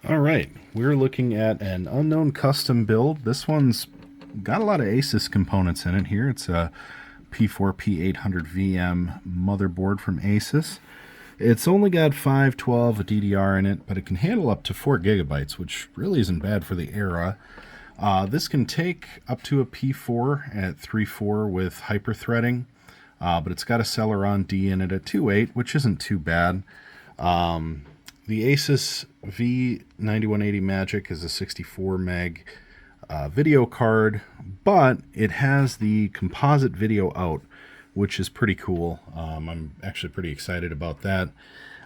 All right, we're looking at an unknown custom build. This one's got a lot of ASUS components in it here. It's a P4P800VM motherboard from ASUS. It's only got 512 DDR in it, but it can handle up to 4 gigabytes, which really isn't bad for the era. This can take up to a P4 at 3.4 with hyperthreading, but it's got a Celeron D in it at 2.8, which isn't too bad. The Asus V9180 Magic is a 64 meg video card, but it has the composite video out, which is pretty cool. I'm actually pretty excited about that.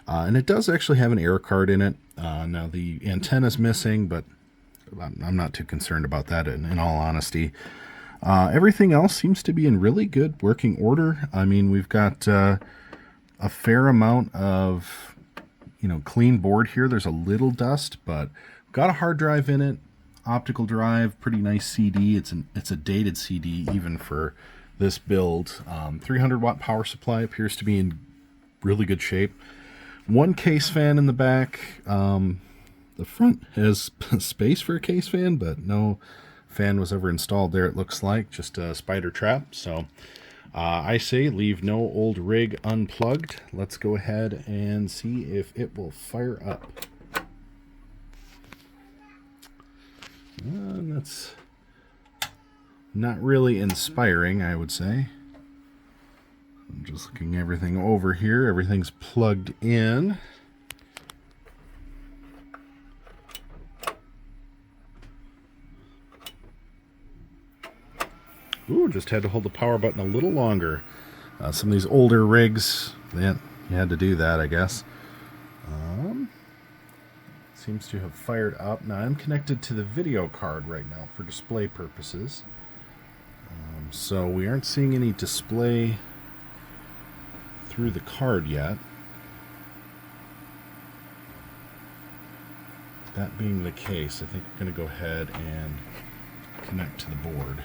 And it does actually have an air card in it. Now the antenna's missing, but I'm not too concerned about that in all honesty. Everything else seems to be in really good working order. I mean, we've got a fair amount of clean board here. There's a little dust, but got a hard drive in it, optical drive, pretty nice CD. It's a dated CD even for this build. 300 watt power supply appears to be in really good shape. One case fan in the back. The front has space for a case fan, but no fan was ever installed there, it looks like. Just a spider trap. So I say leave no old rig unplugged. Let's go ahead and see if it will fire up. That's not really inspiring, I would say. I'm just looking everything over here. Everything's plugged in. Ooh, just had to hold the power button a little longer. Some of these older rigs, you had to do that, I guess. Seems to have fired up. Now I'm connected to the video card right now for display purposes. So we aren't seeing any display through the card yet. That being the case, I think we're going to go ahead and connect to the board.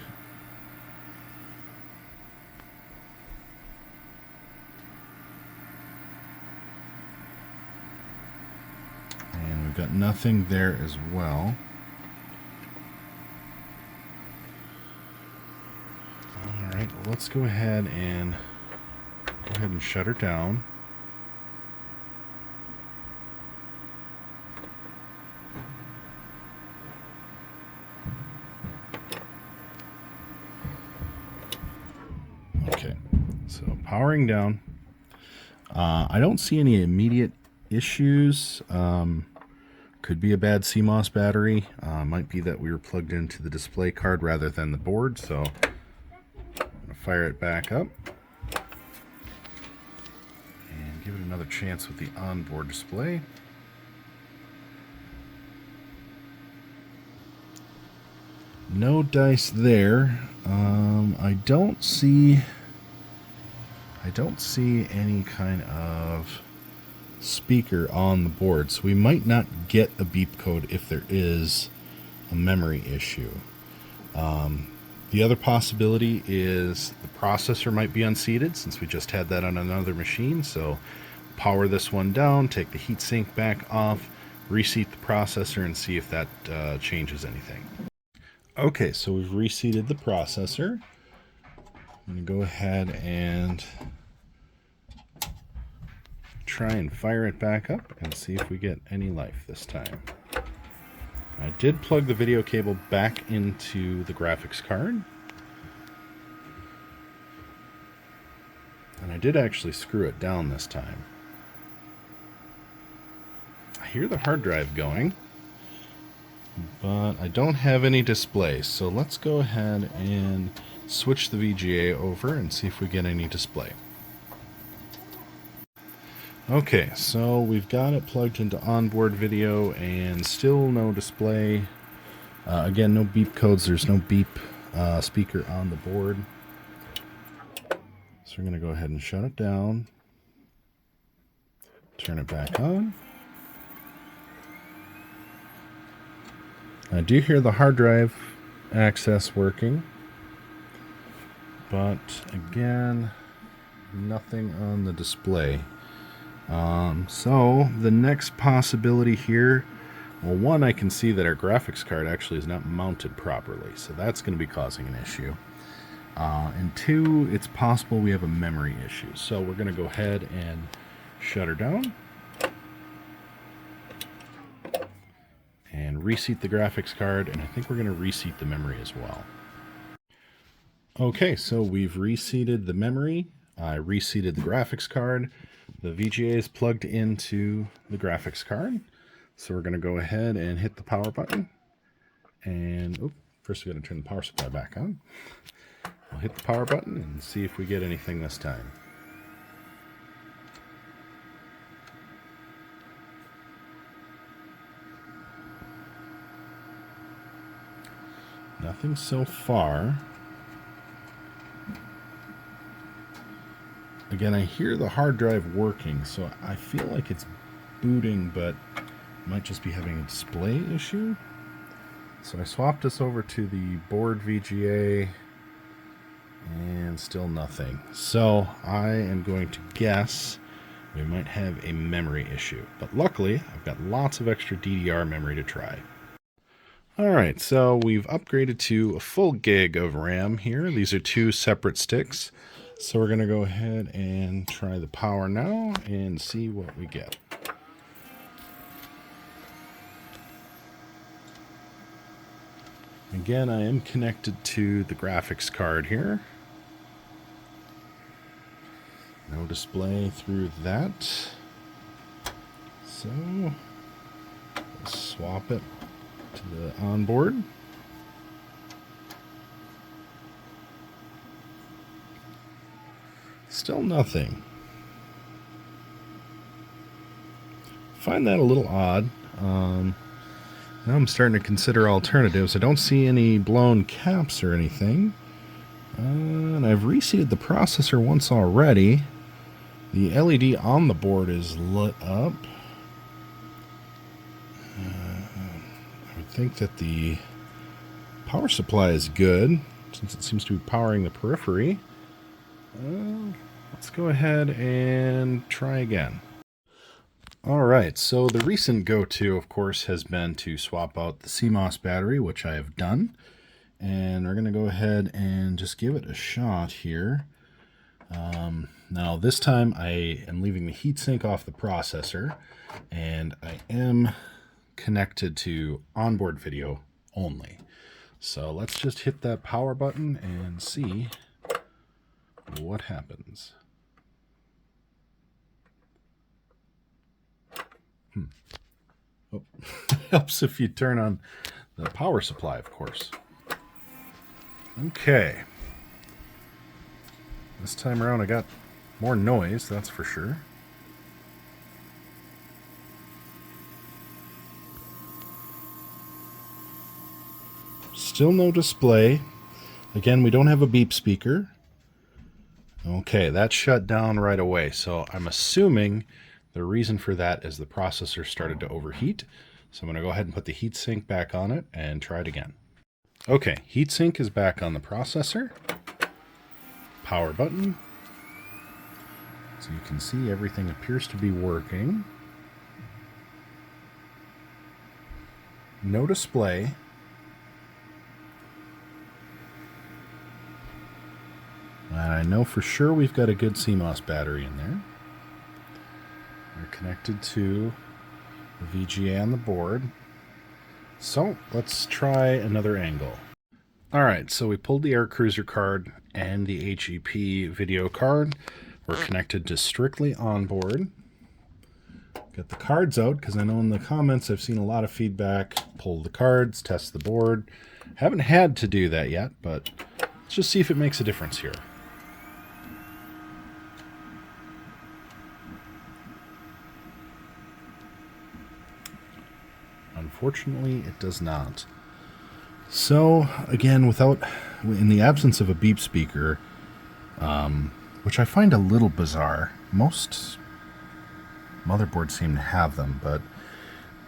And we've got nothing there as well. Alright, well, let's go ahead and shut her down. Okay, so powering down. I don't see any immediate issues. Could be a bad CMOS battery. Might be that we were plugged into the display card rather than the board, so I'm going to fire it back up and give it another chance with the onboard display. No dice there. I don't see any kind of speaker on the board, so we might not get a beep code if there is a memory issue. The other possibility is the processor might be unseated, since we just had that on another machine. So power this one down, take the heatsink back off, reseat the processor, and see if that changes anything. Okay, so we've reseated the processor. I'm going to go ahead and try and fire it back up and see if we get any life this time. I did plug the video cable back into the graphics card. And I did actually screw it down this time. I hear the hard drive going, but I don't have any display. So let's go ahead and switch the VGA over and see if we get any display. Okay, so we've got it plugged into onboard video and still no display. Again, no beep codes. There's no beep speaker on the board. So we're going to go ahead and shut it down. Turn it back on. I do hear the hard drive access working. But again, nothing on the display. So the next possibility here Well, one, I can see that our graphics card actually is not mounted properly, so that's going to be causing an issue. And two, it's possible we have a memory issue. So we're going to go ahead and shut her down and reseat the graphics card, and I think we're going to reseat the memory as well. Okay, so we've reseated the memory. I reseated the graphics card. The VGA is plugged into the graphics card. So we're going to go ahead and hit the power button. And first we're going to turn the power supply back on. We'll hit the power button and see if we get anything this time. Nothing so far. Again, I hear the hard drive working, so I feel like it's booting, but it might just be having a display issue. So I swapped this over to the board VGA, and still nothing. So I am going to guess we might have a memory issue. But luckily, I've got lots of extra DDR memory to try. Alright, so we've upgraded to a full gig of RAM here. These are two separate sticks. So we're going to go ahead and try the power now and see what we get. Again, I am connected to the graphics card here. No display through that. So, let's swap it to the onboard. Still nothing. Find that a little odd. Now I'm starting to consider alternatives. I don't see any blown caps or anything. And I've reseated the processor once already. The LED on the board is lit up. I would think that the power supply is good, since it seems to be powering the periphery. Let's go ahead and try again. Alright, so the recent go-to, of course, has been to swap out the CMOS battery, which I have done. And we're going to go ahead and just give it a shot here. Now, this time I am leaving the heatsink off the processor, and I am connected to onboard video only. So let's just hit that power button and see what happens. Oh, helps if you turn on the power supply, of course. Okay. This time around I got more noise, that's for sure. Still no display. Again, we don't have a beep speaker. Okay, that shut down right away. So I'm assuming the reason for that is the processor started to overheat. So I'm going to go ahead and put the heatsink back on it and try it again. Okay, heatsink is back on the processor. Power button. So you can see everything appears to be working. No display. And I know for sure we've got a good CMOS battery in there. We're connected to the VGA on the board. So let's try another angle. Alright, so we pulled the AirCruiser card and the HEP video card. We're connected to strictly onboard. Get the cards out, because I know in the comments I've seen a lot of feedback. Pull the cards, test the board. Haven't had to do that yet, but let's just see if it makes a difference here. Unfortunately, it does not. So, again, in the absence of a beep speaker, which I find a little bizarre. Most motherboards seem to have them, but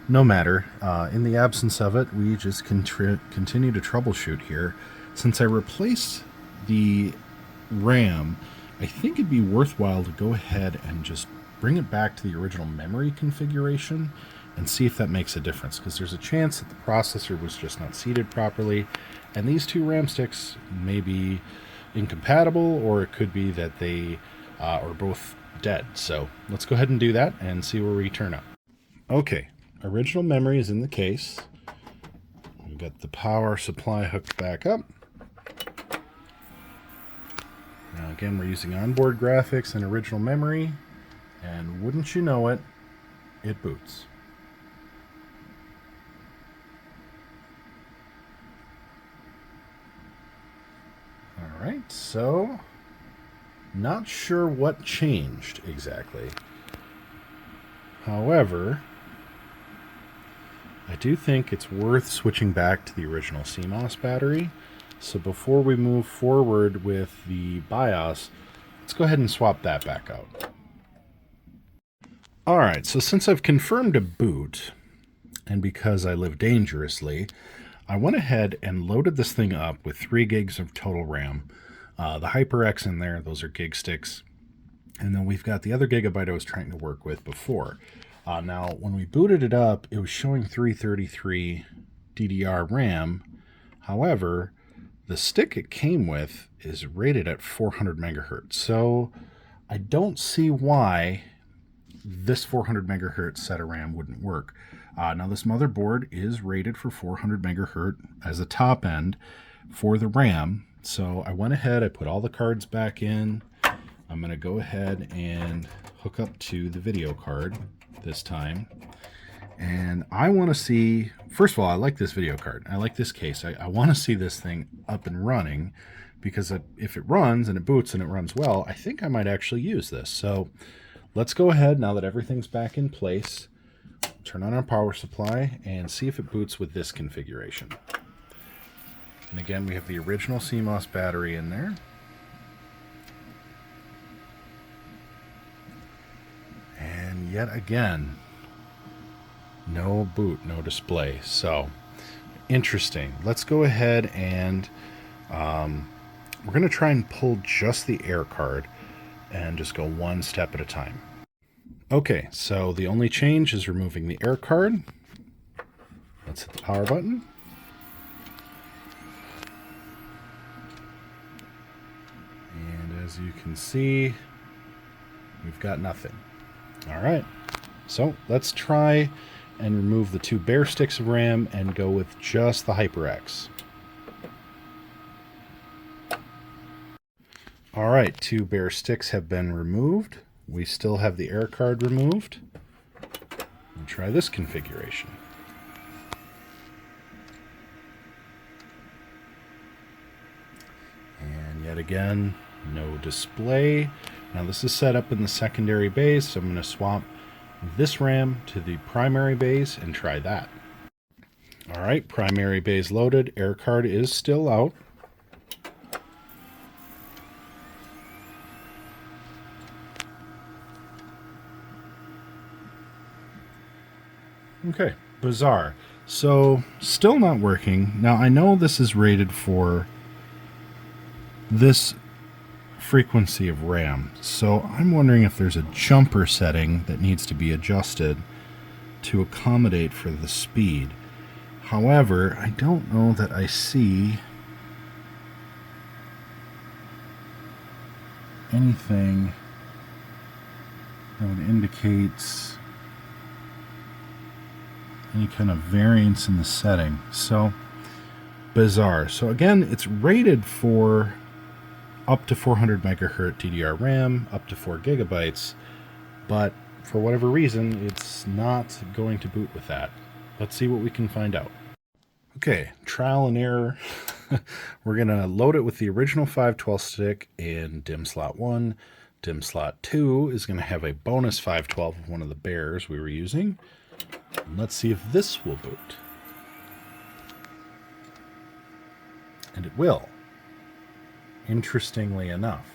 no matter. In the absence of it, we just continue to troubleshoot here. Since I replaced the RAM, I think it'd be worthwhile to go ahead and just bring it back to the original memory configuration and see if that makes a difference, because there's a chance that the processor was just not seated properly, and these two RAM sticks may be incompatible, or it could be that they are both dead. So let's go ahead and do that and see where we turn up. Okay, original memory is in the case. We've got the power supply hooked back up. Now again, we're using onboard graphics and original memory, and wouldn't you know it, it boots. Alright, so not sure what changed exactly. However, I do think it's worth switching back to the original CMOS battery. So before we move forward with the BIOS, let's go ahead and swap that back out. Alright, so since I've confirmed a boot, and because I live dangerously, I went ahead and loaded this thing up with 3 gigs of total RAM. The HyperX in there, those are gig sticks. And then we've got the other gigabyte I was trying to work with before. Now, when we booted it up, it was showing 333 DDR RAM. However, the stick it came with is rated at 400 megahertz. So I don't see why this 400 megahertz set of RAM wouldn't work. Now, this motherboard is rated for 400 megahertz as a top end for the RAM. So I went ahead, I put all the cards back in. I'm going to go ahead and hook up to the video card this time. And I want to see, first of all, I like this video card. I like this case. I want to see this thing up and running, because if it runs and it boots and it runs well, I think I might actually use this. So let's go ahead, now that everything's back in place, turn on our power supply and see if it boots with this configuration. And again, we have the original CMOS battery in there. And yet again, no boot, no display. So interesting. Let's go ahead and we're going to try and pull just the air card and just go one step at a time. Okay, so the only change is removing the air card. Let's hit the power button. And as you can see, we've got nothing. All right, so let's try and remove the 2 bare sticks of RAM and go with just the HyperX. All right, 2 bare sticks have been removed. We still have the air card removed. We'll try this configuration. And yet again, no display. Now this is set up in the secondary base, so I'm going to swap this RAM to the primary base and try that. All right, primary base loaded. Air card is still out. Okay, bizarre. So, still not working. Now, I know this is rated for this frequency of RAM, so I'm wondering if there's a jumper setting that needs to be adjusted to accommodate for the speed. However, I don't know that I see anything that would indicate any kind of variance in the setting. So bizarre. So again, it's rated for up to 400 megahertz DDR RAM, up to 4 gigabytes, but for whatever reason, it's not going to boot with that. Let's see what we can find out. Okay, trial and error. We're going to load it with the original 512 stick in DIMM slot 1. DIMM slot 2 is going to have a bonus 512 of one of the bears we were using. And let's see if this will boot. And it will, interestingly enough.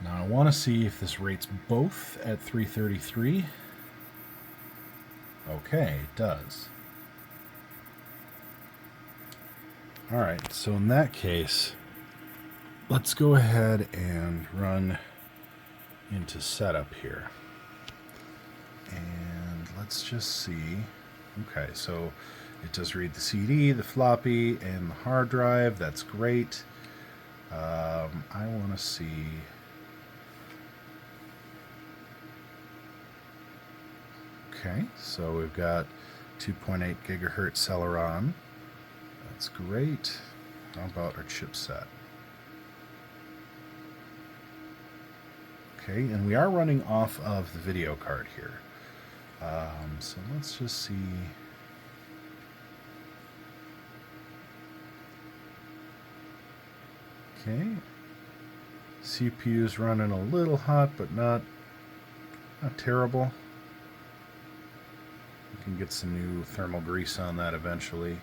Now I want to see if this rates both at 333. Okay, it does. Alright, so in that case, let's go ahead and run into setup here. And let's just see. Okay, so it does read the CD, the floppy, and the hard drive. That's great. I want to see. Okay, so we've got 2.8 gigahertz Celeron. That's great. How about our chipset? Okay, and we are running off of the video card here. So let's just see. Okay, CPU's running a little hot, but not terrible. We can get some new thermal grease on that eventually.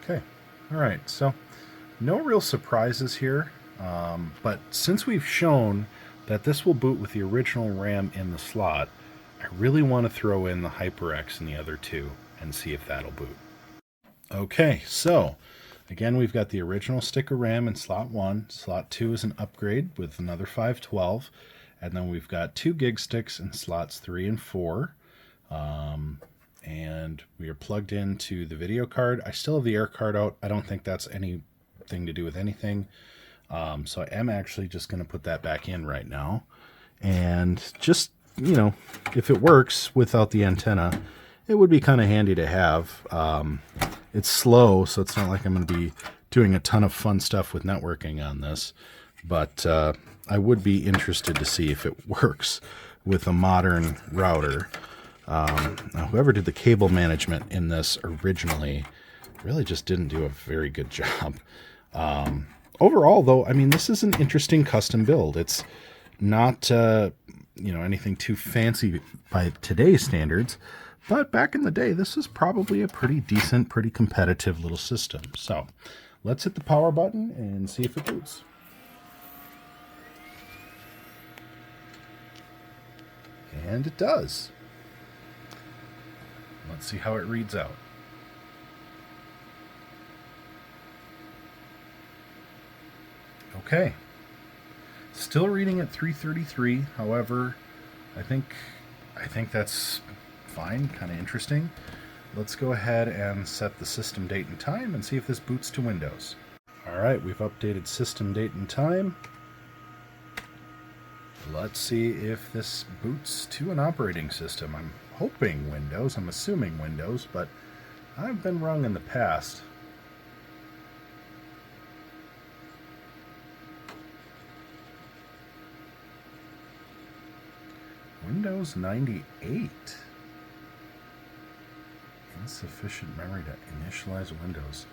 Okay, all right, so no real surprises here, but since we've shown that this will boot with the original RAM in the slot, I really want to throw in the HyperX in the other two and see if that'll boot. Okay, so again, we've got the original stick of RAM in slot 1. Slot 2 is an upgrade with another 512, and then we've got 2 gig sticks in slots 3 and 4. And we are plugged into the video card. I still have the air card out. I don't think that's anything to do with anything. So I am actually just going to put that back in right now. And just, you know, if it works without the antenna, it would be kind of handy to have. It's slow, so it's not like I'm going to be doing a ton of fun stuff with networking on this. But I would be interested to see if it works with a modern router. Now, whoever did the cable management in this originally really just didn't do a very good job. Overall, though, I mean, this is an interesting custom build. It's not, anything too fancy by today's standards, but back in the day, this is probably a pretty decent, pretty competitive little system. So let's hit the power button and see if it boots. And it does. Let's see how it reads out. Okay. Still reading at 333. However, I think that's fine, kind of interesting. Let's go ahead and set the system date and time and see if this boots to Windows. All right, we've updated system date and time. Let's see if this boots to an operating system. I'm hoping Windows, I'm assuming Windows, but I've been wrong in the past. Windows 98. Insufficient memory to initialize Windows.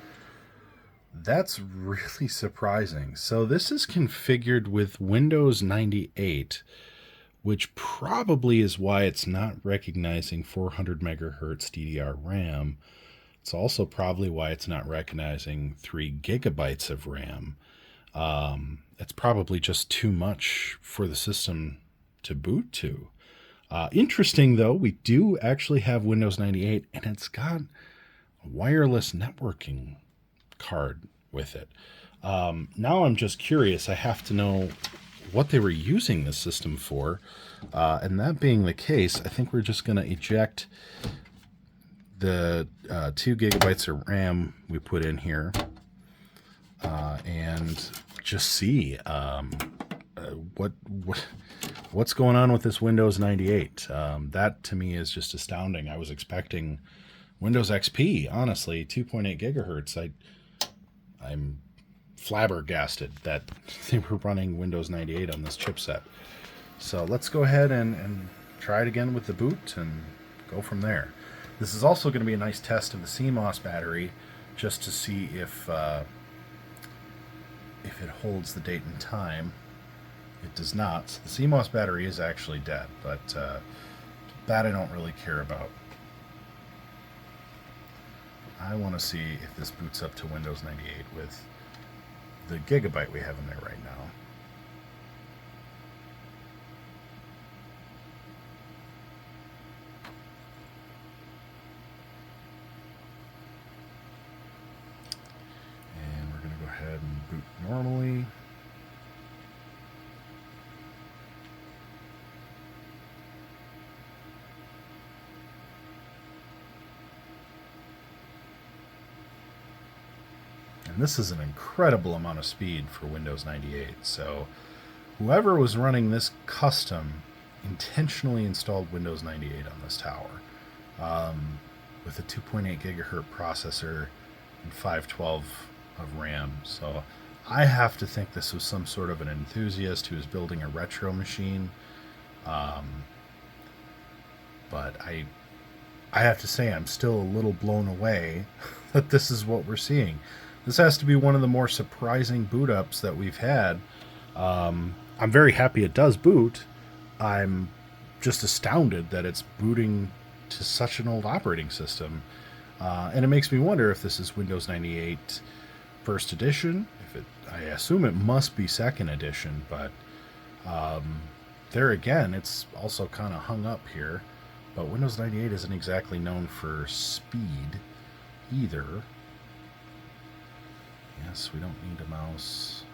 That's really surprising. So this is configured with Windows 98, which probably is why it's not recognizing 400 megahertz DDR RAM. It's also probably why it's not recognizing 3 gigabytes of RAM. It's probably just too much for the system to boot to. Interesting, though, we do actually have Windows 98, and it's got a wireless networking card with it. Now I'm just curious. I have to know what they were using this system for. And that being the case, I think we're just going to eject the 2 gigabytes of RAM we put in here and just see what's going on with this Windows 98. That to me is just astounding. I was expecting Windows XP, honestly, 2.8 gigahertz. I'm flabbergasted that they were running Windows 98 on this chipset. So let's go ahead and try it again with the boot and go from there. This is also going to be a nice test of the CMOS battery, just to see if it holds the date and time. It does not. So the CMOS battery is actually dead, but that I don't really care about. I want to see if this boots up to Windows 98 with the gigabyte we have in there right now. ahead and boot normally. And this is an incredible amount of speed for Windows 98. So whoever was running this custom intentionally installed Windows 98 on this tower with a 2.8 gigahertz processor and 512 of RAM. So I have to think this was some sort of an enthusiast who was building a retro machine. But I have to say I'm still a little blown away that this is what we're seeing. This has to be one of the more surprising boot ups that we've had. I'm very happy it does boot. I'm just astounded that it's booting to such an old operating system. And it makes me wonder if this is Windows 98 first edition. I assume it must be second edition, but there again, it's also kind of hung up here. But Windows 98 isn't exactly known for speed either. Yes, we don't need a mouse.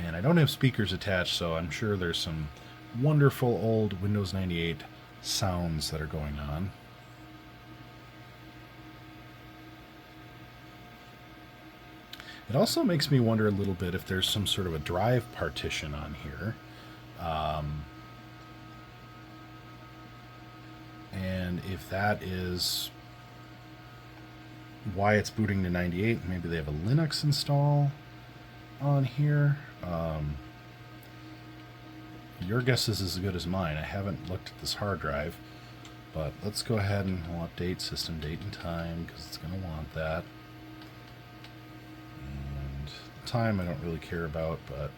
And I don't have speakers attached, so I'm sure there's some wonderful old Windows 98 sounds that are going on. It also makes me wonder a little bit if there's some sort of a drive partition on here. And if that is why it's booting to 98, maybe they have a Linux install on here. Your guess is as good as mine. I haven't looked at this hard drive, but let's go ahead and we'll update system date and time because it's going to want that. And the time I don't really care about, but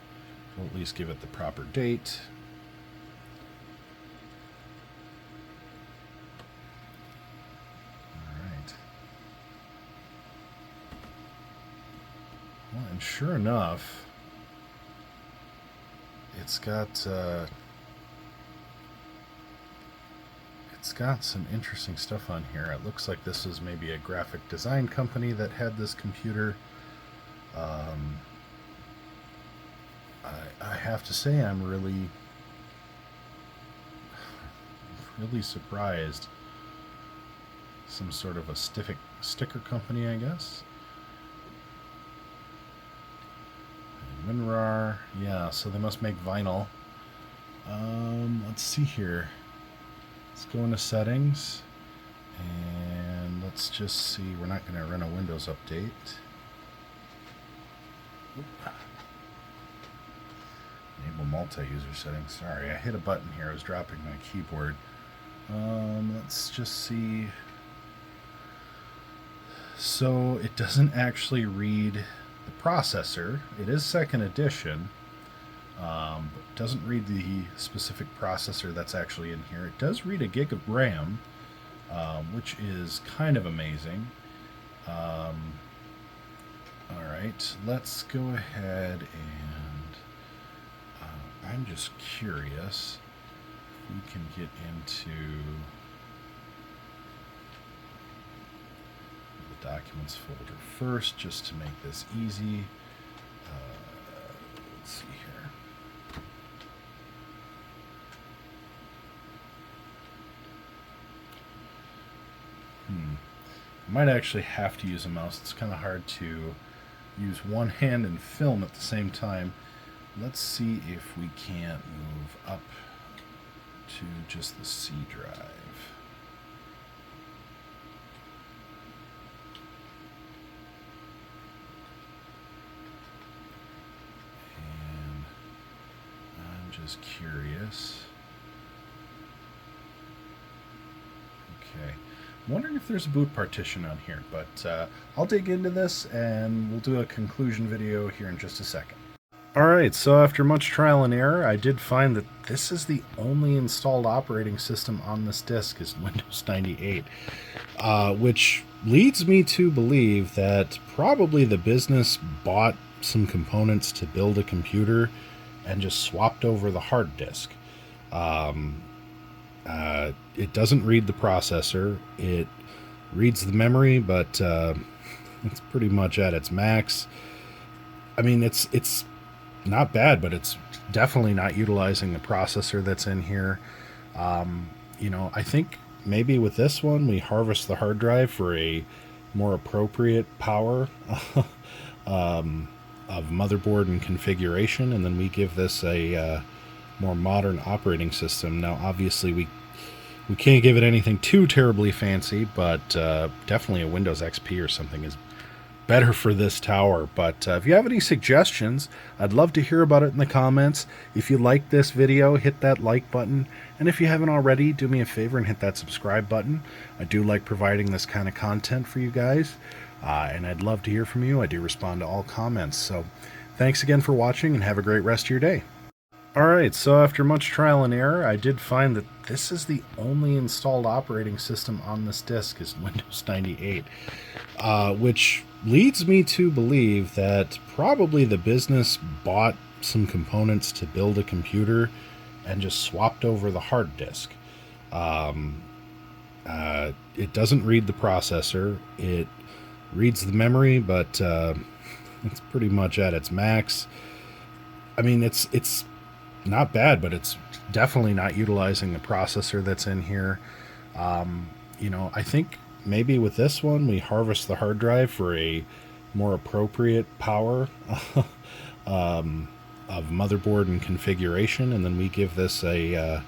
we'll at least give it the proper date. Well, and sure enough, it's got some interesting stuff on here. It looks like this is maybe a graphic design company that had this computer. I have to say I'm really surprised. Some sort of a sticker company, I guess. WinRAR, yeah, so they must make vinyl. Let's see here. Let's go into settings, and let's just see. We're not going to run a Windows update. Oop. Enable multi-user settings. Sorry, I hit a button here. I was dropping my keyboard. Let's just see. So it doesn't actually read the processor. It is second edition, but it doesn't read the specific processor that's actually in here. It does read a gig of RAM, which is kind of amazing. Alright, let's go ahead and I'm just curious if we can get into Documents folder first, just to make this easy. Let's see here. I might actually have to use a mouse. It's kind of hard to use one hand and film at the same time. Let's see if we can't move up to just the C drive. Just curious. Okay. I'm wondering if there's a boot partition on here, but I'll dig into this and we'll do a conclusion video here in just a second. Alright, so after much trial and error, I did find that this is the only installed operating system on this disk is Windows 98, which leads me to believe that probably the business bought some components to build a computer and just swapped over the hard disk. It doesn't read the processor. It reads the memory, but it's pretty much at its max. I mean, it's not bad, but it's definitely not utilizing the processor that's in here. I think maybe with this one we harvest the hard drive for a more appropriate power of motherboard and configuration, and then we give this a more modern operating system. Now, obviously, we can't give it anything too terribly fancy, but definitely a Windows XP or something is better for this tower. But if you have any suggestions, I'd love to hear about it in the comments. If you like this video, hit that like button, and if you haven't already, do me a favor and hit that subscribe button. I do like providing this kind of content for you guys, and I'd love to hear from you. I do respond to all comments. So thanks again for watching, and have a great rest of your day. Alright, so after much trial and error, I did find that this is the only installed operating system on this disk is Windows 98, which leads me to believe that probably the business bought some components to build a computer and just swapped over the hard disk. It doesn't read the processor. It reads the memory, but it's pretty much at its max. I mean, it's not bad, but it's definitely not utilizing the processor that's in here. I think maybe with this one we harvest the hard drive for a more appropriate power of motherboard and configuration, and then we give this a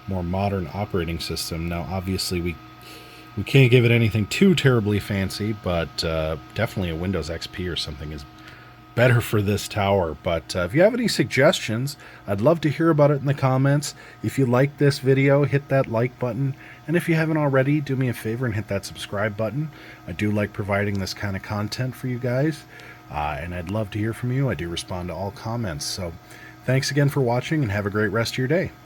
more modern operating system. Now, obviously, we can't give it anything too terribly fancy, but definitely a Windows XP or something is better for this tower. But if you have any suggestions, I'd love to hear about it in the comments. If you like this video, hit that like button, and if you haven't already, do me a favor and hit that subscribe button. I do like providing this kind of content for you guys, and I'd love to hear from you. I do respond to all comments. So thanks again for watching, and have a great rest of your day.